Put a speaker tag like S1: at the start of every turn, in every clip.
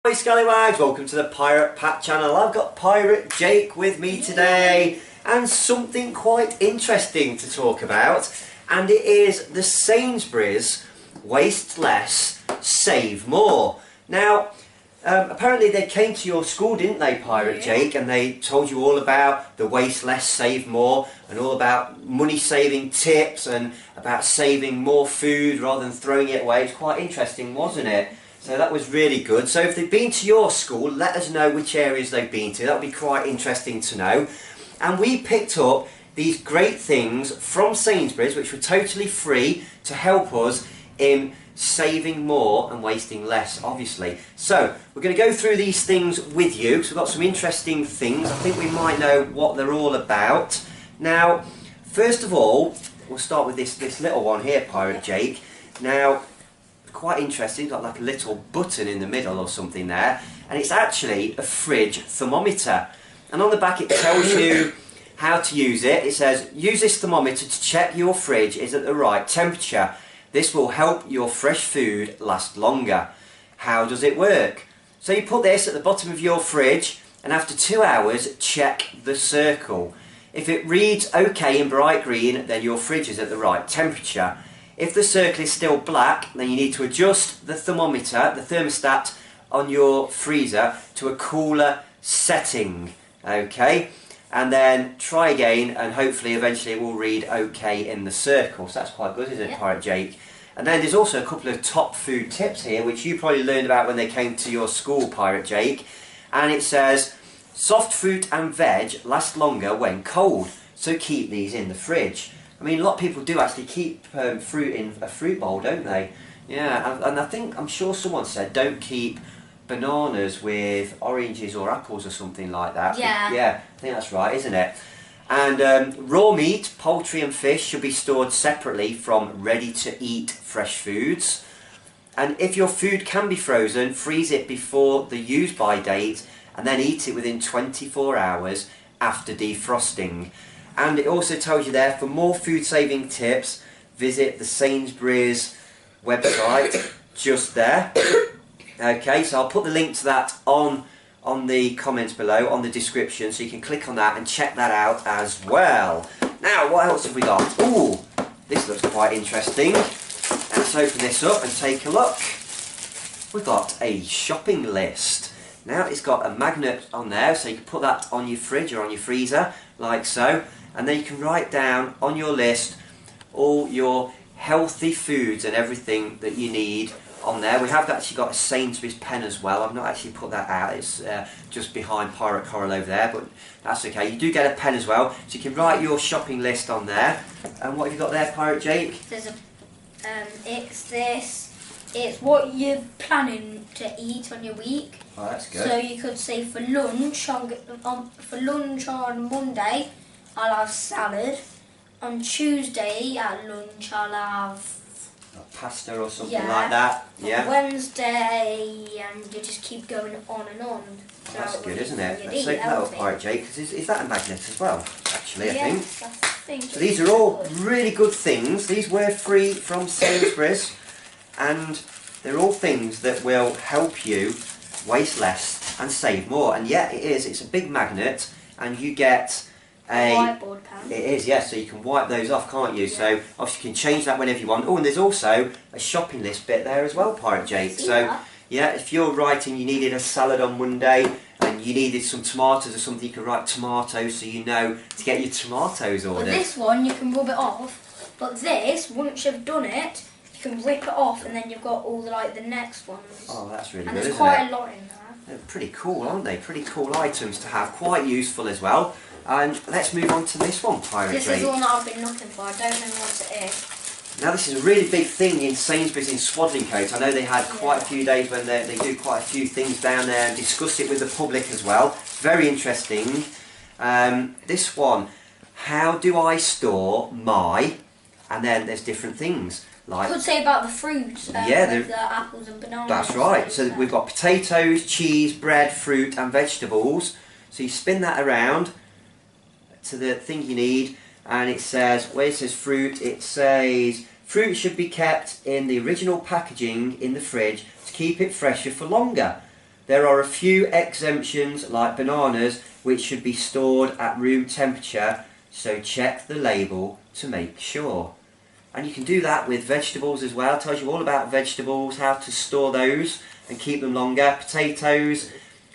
S1: Hi Scallywags, welcome to the Pirate Pat channel. I've got Pirate Jake with me today and something quite interesting to talk about, and it is the Sainsburys Waste Less, Save More. Now apparently they came to your school, didn't they, Pirate Jake, and they told you all about the Waste Less, Save More and all about money saving tips and about saving more food rather than throwing it away. It's quite interesting, wasn't it? So that was really good. So if they've been to your school, let us know which areas they've been to. That would be quite interesting to know. And we picked up these great things from Sainsbury's, which were totally free to help us in saving more and wasting less, obviously. So we're going to go through these things with you, because we've got some interesting things. I think we might know what they're all about. Now, first of all, we'll start with this little one here, Pirate Jake. Now, quite interesting, got like a little button in the middle or something there, and it's actually a fridge thermometer, and on the back it tells you how to use it. It says, use this thermometer to check your fridge is at the right temperature. This will help your fresh food last longer. How does it work? So you put this at the bottom of your fridge, and after 2 hours check the circle. If it reads OK in bright green, then your fridge is at the right temperature. If the circle is still black, then you need to adjust the thermometer, the thermostat on your freezer to a cooler setting, okay? And then try again, and hopefully eventually it will read OK in the circle. So that's quite good, isn't it, Pirate Jake? And then there's also a couple of top food tips here, which you probably learned about when they came to your school, Pirate Jake. And it says, soft fruit and veg last longer when cold, so keep these in the fridge. I mean, a lot of people do actually keep fruit in a fruit bowl, don't they? Yeah, and I'm sure someone said don't keep bananas with oranges or apples or something like that.
S2: Yeah.
S1: Yeah, I think that's right, isn't it? And raw meat, poultry and fish should be stored separately from ready-to-eat fresh foods. And if your food can be frozen, freeze it before the use-by date and then eat it within 24 hours after defrosting. And it also tells you there, for more food saving tips, visit the Sainsbury's website, just there. Okay, so I'll put the link to that on the comments below, on the description, so you can click on that and check that out as well. Now, what else have we got? Ooh, this looks quite interesting. Let's open this up and take a look. We've got a shopping list. Now, it's got a magnet on there, so you can put that on your fridge or on your freezer, like so. And then you can write down on your list all your healthy foods and everything that you need on there. We have actually got a Sainsbury's pen as well. I've not actually put that out. It's just behind Pirate Coral over there, but that's okay. You do get a pen as well, so you can write your shopping list on there. And what have you got there, Pirate Jake?
S2: There's a, it's what you're planning to eat on your week.
S1: Oh, that's good.
S2: So you could say for lunch on Monday, I'll have salad. On Tuesday at lunch I'll have
S1: pasta or something like that. Yeah.
S2: On Wednesday, and you just keep going on and on.
S1: So that's good, isn't it? Let's open that up, Pirate Jake, because is that a magnet as well, actually, I think. So these are all really good things. These were free from Sainsbury's, and they're all things that will help you waste less and save more. And yeah, it is. It's a big magnet, and you get a
S2: whiteboard pen.
S1: It is, yes, so you can wipe those off, can't you? Yeah. So obviously you can change that whenever you want. Oh, and there's also a shopping list bit there as well, Pirate Jake. So yeah, if you're writing you needed a salad on Monday and you needed some tomatoes or something, you can write tomatoes so you know to get your tomatoes ordered.
S2: Well, this one you can rub it off, but this, once you've done it, you can rip it off, and then you've got all the next ones.
S1: Oh, that's really
S2: and
S1: good, isn't it?
S2: there's quite a lot in there.
S1: They're pretty cool, aren't they? Pretty cool items to have, quite useful as well. And let's move on to this one, Pirate Jake.
S2: This is the one that I've been looking for. I don't know what it is.
S1: Now, this is a really big thing in Sainsbury's in Swadlincote. I know they had quite a few days when they do quite a few things down there and discuss it with the public as well. Very interesting. This one, how do I store my... And then there's different things. Like,
S2: I could say about the fruits, with the apples and bananas.
S1: That's right. So we've got potatoes, cheese, bread, fruit and vegetables. So you spin that around to the thing you need, and it says, where it says fruit, it says fruit should be kept in the original packaging in the fridge to keep it fresher for longer. there are a few exemptions like bananas which should be stored at room temperature, so check the label to make sure. And you can do that with vegetables as well. It tells you all about vegetables, how to store those and keep them longer. Potatoes,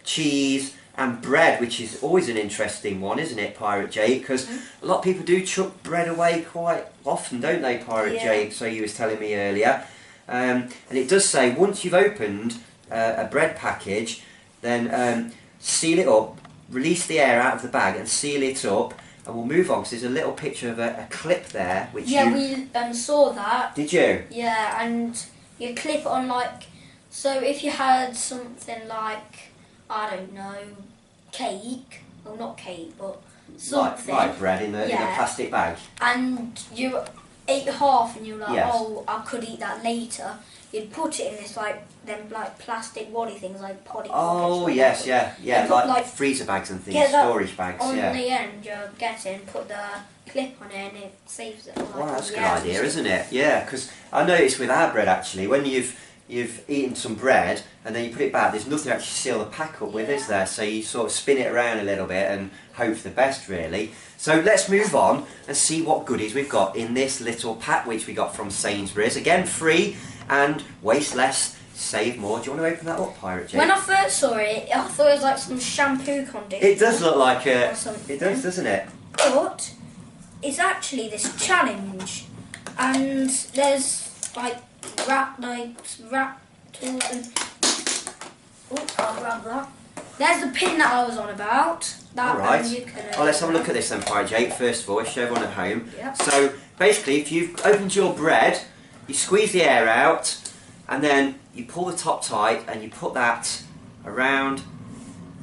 S1: cheese and bread, which is always an interesting one, isn't it, Pirate Jake? Because a lot of people do chuck bread away quite often, don't they, Pirate Jake? So you was telling me earlier. And it does say once you've opened a bread package, then seal it up, release the air out of the bag and seal it up. And we'll move on because there's a little picture of a clip there. Which
S2: we saw that.
S1: Did you?
S2: Yeah, and you clip it on like, so if you had something like, I don't know, cake, well not cake, but something.
S1: Like bread in a plastic bag.
S2: And you ate half and you're like,
S1: yes.
S2: oh, I could eat that later. You'd put it in this plastic waddy things like potty
S1: pockets. Oh yes, yeah, like freezer bags and things, storage bags.
S2: On the end, you get it and put the clip on it and it saves it.
S1: Wow, that's a good idea, isn't it? Yeah, because I noticed with our bread actually, when you've eaten some bread and then you put it back, there's nothing to actually seal the pack up with, is there? So you sort of spin it around a little bit and hope for the best, really. So let's move on and see what goodies we've got in this little pack which we got from Sainsbury's. Again, free and waste less, save more. Do you want to open that up, Pirate Jake?
S2: When I first saw it, I thought it was like some shampoo conditioner.
S1: It does look like a... It does, doesn't it?
S2: But it's actually this challenge, and there's like rat tools and... Oh, I'll grab that. There's the pin that I was on about.
S1: Alright. Let's have a look at this then, Pirate Jake, first of all, show everyone at home.
S2: Yep.
S1: So, basically, if you've opened your bread, you squeeze the air out, and then you pull the top tight, and you put that around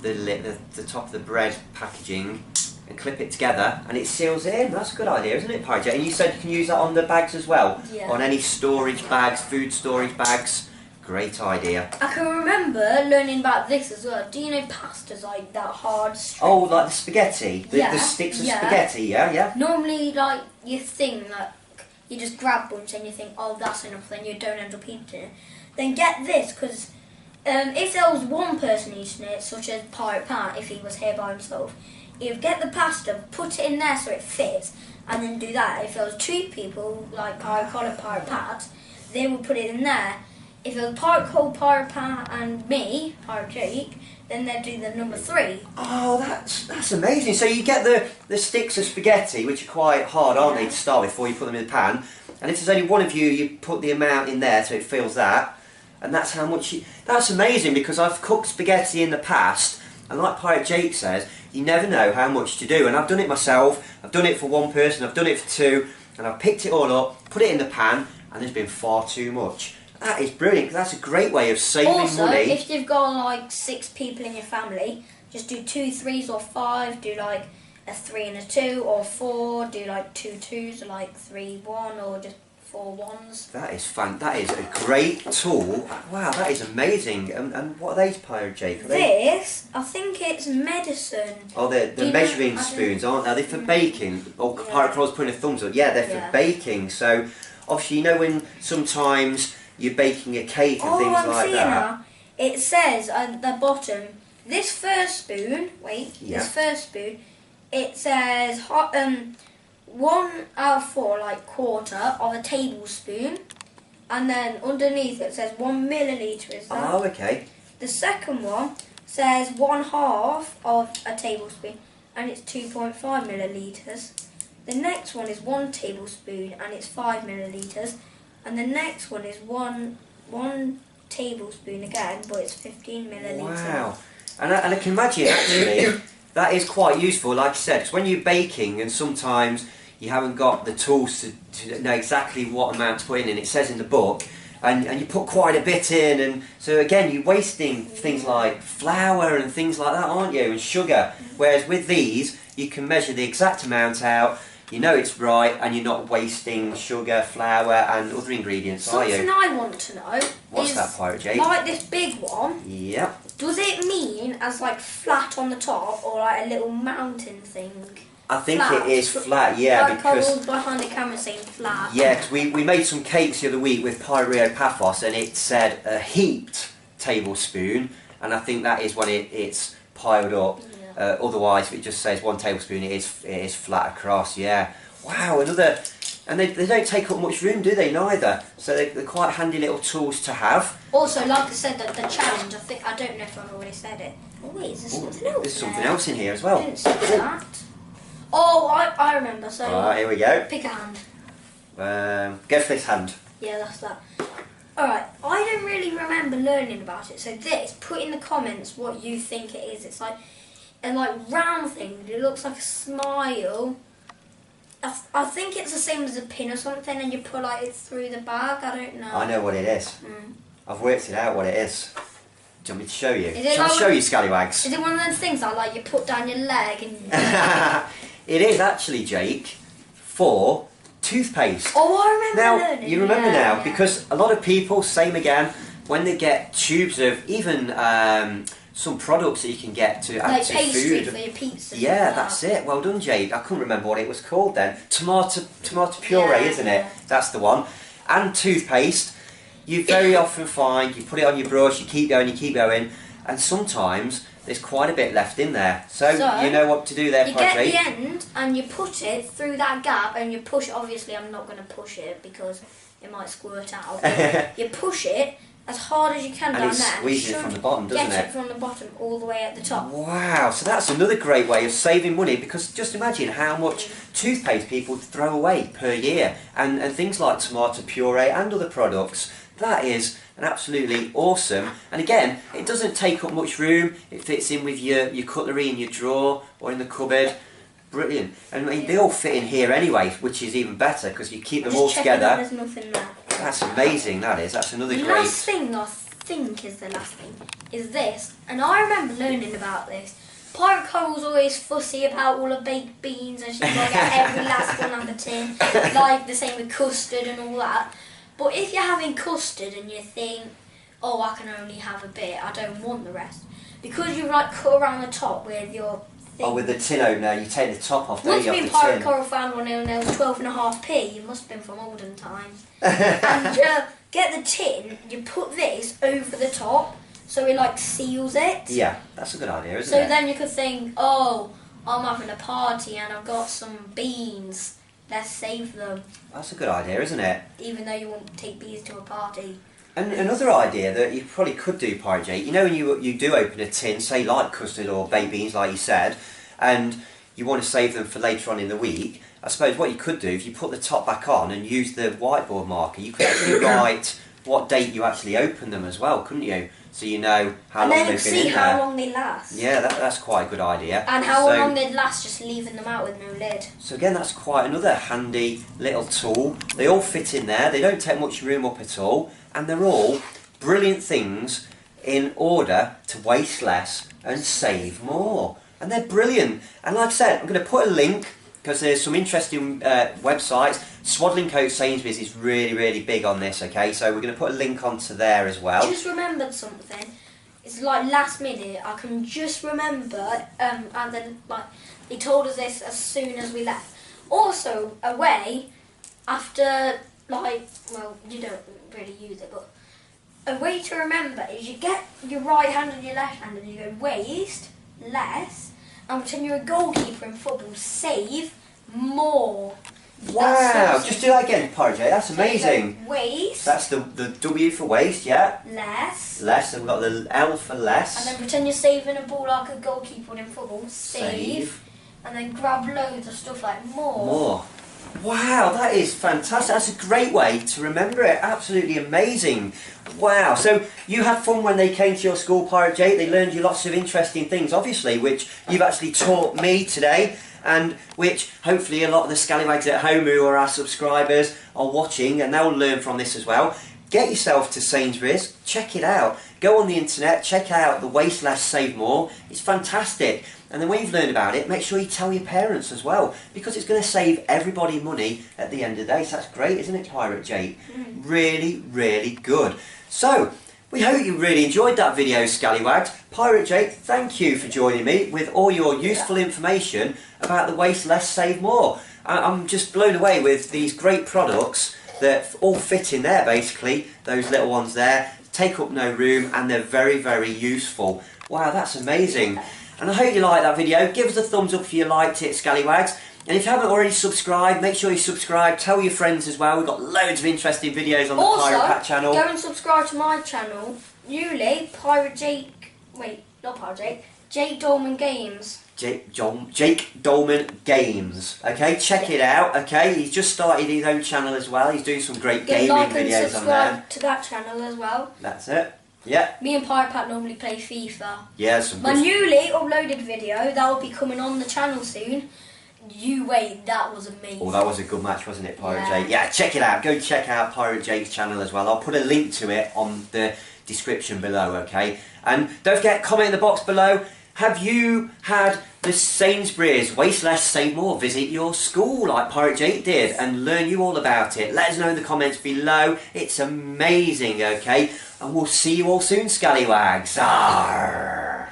S1: the top of the bread packaging, and clip it together, and it seals it in. That's a good idea, isn't it, Pirate Jake? And you said you can use that on the bags as well?
S2: Yeah.
S1: On any storage bags, food storage bags. Great idea.
S2: I can remember learning about this as well. Do you know pasta's like that hard string?
S1: Oh, like the spaghetti? The sticks of spaghetti, yeah? Normally,
S2: like, you think that you just grab once and you think, oh, that's enough, then you don't end up eating it. Then get this, because if there was one person eating it, such as Pirate Pat, if he was here by himself, he'd get the pasta, put it in there so it fits, and then do that. If there was two people, like Pirate Cole and Pirate Pat, they would put it in there. If it was Pirate Cole, Pirate Pat and me, Pirate Jake, then they'd do the number 3.
S1: Oh, that's amazing. So you get the sticks of spaghetti, which are quite hard, aren't they, to start with before you put them in the pan. And if there's only one of you, you put the amount in there so it fills that. And that's how much that's amazing, because I've cooked spaghetti in the past, and like Pirate Jake says, you never know how much to do. And I've done it myself, I've done it for one person, I've done it for two, and I've picked it all up, put it in the pan, and there's been far too much. That is brilliant, because that's a great way of saving money.
S2: Also, if you've got like 6 people in your family, just do 2 3s or 5, do like a 3 and a 2, or 4, do like 2 2s, or like 3 1, or just 4 1s.
S1: That is fun. That is a great tool. Wow, that is amazing. And what are these, Pirate Jake?
S2: This, I think it's medicine.
S1: Oh, they're measuring spoons, aren't they? Are they for baking? Oh, yeah. Pirate Crow's putting a thumbs up. Yeah, they're for baking. So, obviously, you know when sometimes you're baking a cake and things like that.
S2: Now. It says at the bottom, this first spoon, this first spoon, it says 1 out of 4, like quarter of a tablespoon, and then underneath it says 1 milliliter, is that?
S1: Oh, okay.
S2: The second one says 1/2 of a tablespoon, and it's 2.5 milliliters. The next one is 1 tablespoon, and it's 5 milliliters. And the next one is one tablespoon again, but it's 15 milliliters.
S1: Wow. And I can imagine, actually, that is quite useful, like I said, because when you're baking and sometimes you haven't got the tools to know exactly what amount to put in, and it says in the book, and you put quite a bit in, and so again, you're wasting things like flour and things like that, aren't you, and sugar. Whereas with these, you can measure the exact amount out, you know it's right, and you're not wasting sugar, flour and other ingredients, are you?
S2: Something I want to know
S1: What's that, Pirate Jake?
S2: Like this big one.
S1: Yep.
S2: Does it mean as like flat on the top, or like a little mountain thing?
S1: I think it is flat, yeah,
S2: like
S1: because...
S2: I was behind the camera saying flat.
S1: Yeah, because we made some cakes the other week with Pyrio Paphos, and it said a heaped tablespoon, and I think that is when it's piled up.
S2: Yeah.
S1: Otherwise, if it just says 1 tablespoon, it is flat across. Yeah. Wow, another. And they don't take up much room, do they? Neither. So they're quite handy little tools to have.
S2: Also, like I said, the challenge. I don't know if I've already said it. Oh wait, is there something else?
S1: There's something else in here as well.
S2: I didn't see that. Oh, I remember. So
S1: Here we go.
S2: pick a hand.
S1: Go for this hand.
S2: Yeah, that's that. Alright, I don't really remember learning about it. So this, put in the comments what you think it is. It's like a round thing. It looks like a smile. I think it's the same as a pin or something, and you pull it through the bag. I don't know.
S1: I know what it is.
S2: Mm.
S1: I've worked it out what it is. Do you want me to show you?
S2: Is it
S1: Shall I
S2: like
S1: show you, Scallywags?
S2: Is it one of those things that you put down your leg and...
S1: It is actually, Jake, for toothpaste.
S2: Oh, I remember
S1: Now,
S2: learning.
S1: you remember
S2: Yeah.
S1: now, because a lot of people, same again, when they get tubes of even some products that you can get to add
S2: Like
S1: to
S2: pastry
S1: food.
S2: for your pizza.
S1: Yeah, that's it. Well done, Jake. I couldn't remember what it was called then. Tomato puree,
S2: Yeah,
S1: isn't it?
S2: yeah.
S1: That's the one. And toothpaste. You very often find you put it on your brush, you keep going, and sometimes there's quite a bit left in there. So you know what to do there,
S2: You
S1: Jake.
S2: get the end and you put it through that gap and you push. Obviously, I'm not going to push it because it might squirt out. But you push it as hard as you can
S1: And
S2: down
S1: it
S2: there.
S1: squeezes it from the bottom, doesn't
S2: Get
S1: it?
S2: it from the bottom all the way at the top.
S1: Wow, so that's another great way of saving money, because just imagine how much toothpaste people throw away per year, and things like tomato puree and other products. That is an absolutely awesome, and again, it doesn't take up much room. It fits in with your cutlery in your drawer or in the cupboard. Brilliant. And I mean, they all fit in here anyway, which is even better because you keep them all
S2: Just checking
S1: together.
S2: that there's nothing there.
S1: That's amazing, that is. That's another
S2: The
S1: great...
S2: last thing I think is the last thing is this, and I remember learning about this. Pirate Coral's always fussy about all the baked beans and she's got to get every last one on the tin, like the same with custard and all that. But if you're having custard and you think, oh, I can only have a bit, I don't want the rest, because you cut around the top with your thing.
S1: Oh, with the tin opener, you take the top off, don't
S2: Once
S1: you,
S2: me
S1: off
S2: and
S1: the
S2: Pirate
S1: tin?
S2: Coral found one and there was 12.5p, you must have been from olden times. And get the tin, you put this over the top so it seals it.
S1: Yeah, that's a good idea, isn't
S2: So
S1: it?
S2: then you could think, oh, I'm having a party and I've got some beans, let's save them.
S1: That's a good idea, isn't it?
S2: Even though you won't take beans to a party.
S1: And another idea that you probably could do, Pirate Jake, you know when you do open a tin, say like custard or baked beans like you said, and you want to save them for later on in the week, I suppose what you could do, if you put the top back on and use the whiteboard marker, you could actually write what date you actually open them as well, couldn't you? So you know how long they've been in there.
S2: And then you see how long they last.
S1: Yeah, that's quite a good idea.
S2: And how long they'd last just leaving them out with no lid.
S1: So again, that's quite another handy little tool. They all fit in there, they don't take much room up at all, and they're all brilliant things in order to waste less and save more. And they're brilliant. And like I said, I'm going to put a link, because there's some interesting websites. Swadlincote Sainsburys is really, really big on this, okay? So we're going to put a link onto there as well.
S2: Just remembered something. It's last minute. I can just remember, and then he told us this as soon as we left. Also, away after well, you don't really use it, but a way to remember is you get your right hand and your left hand and you go waste less, and pretend you're a goalkeeper in football. Save more.
S1: Wow! Just do that again, Pirate Jake. That's
S2: So
S1: amazing.
S2: you go waste.
S1: That's the W for waste, yeah.
S2: Less.
S1: Less, and we've got the L for less.
S2: And then pretend you're saving a ball like a goalkeeper in football. Save. And then grab loads of stuff like more.
S1: More. Wow, that is fantastic. That's a great way to remember it. Absolutely amazing. Wow. So you had fun when they came to your school, Pirate Jake. They learned you lots of interesting things, obviously, which you've actually taught me today, and which hopefully a lot of the scallywags at home who are our subscribers are watching, and they'll learn from this as well. Get yourself to Sainsbury's, check it out. Go on the internet, check out the Waste Less, Save More. It's fantastic. And then when you've learned about it, make sure you tell your parents as well, because it's going to save everybody money at the end of the day. So that's great, isn't it, Pirate Jake? Really, really good. So, we hope you really enjoyed that video, Scallywags. Pirate Jake, thank you for joining me with all your useful information about the Waste Less, Save More. I'm just blown away with these great products that all fit in there, basically. Those little ones there. take up no room, and they're very, very useful. Wow, that's amazing. And I hope you liked that video. Give us a thumbs up if you liked it, Scallywags. And if you haven't already subscribed, make sure you subscribe. Tell your friends as well. We've got loads of interesting videos on the Pirate Pat channel.
S2: Go and subscribe to my channel. Newly, Pirate Jake... Wait, not Pirate Jake. Jake Dolman Games.
S1: Jake Dolman Games. Okay, check it out. Okay, he's just started his own channel as well. He's doing some great gaming videos on there.
S2: Like and subscribe to that channel as well.
S1: That's it. Yeah.
S2: Me and Pirate Pat normally play FIFA.
S1: Yeah, some
S2: My newly uploaded video, that will be coming on the channel soon. You wait, that was amazing.
S1: Oh, that was a good match, wasn't it, Pirate Jake? Yeah, check it out. Go check out Pirate Jake's channel as well. I'll put a link to it on the description below, okay? And don't forget, comment in the box below. Have you had the Sainsburys Waste Less, Save More visit your school like Pirate Jake did and learn you all about it? Let us know in the comments below. It's amazing, okay? And we'll see you all soon, Scallywags. Arr!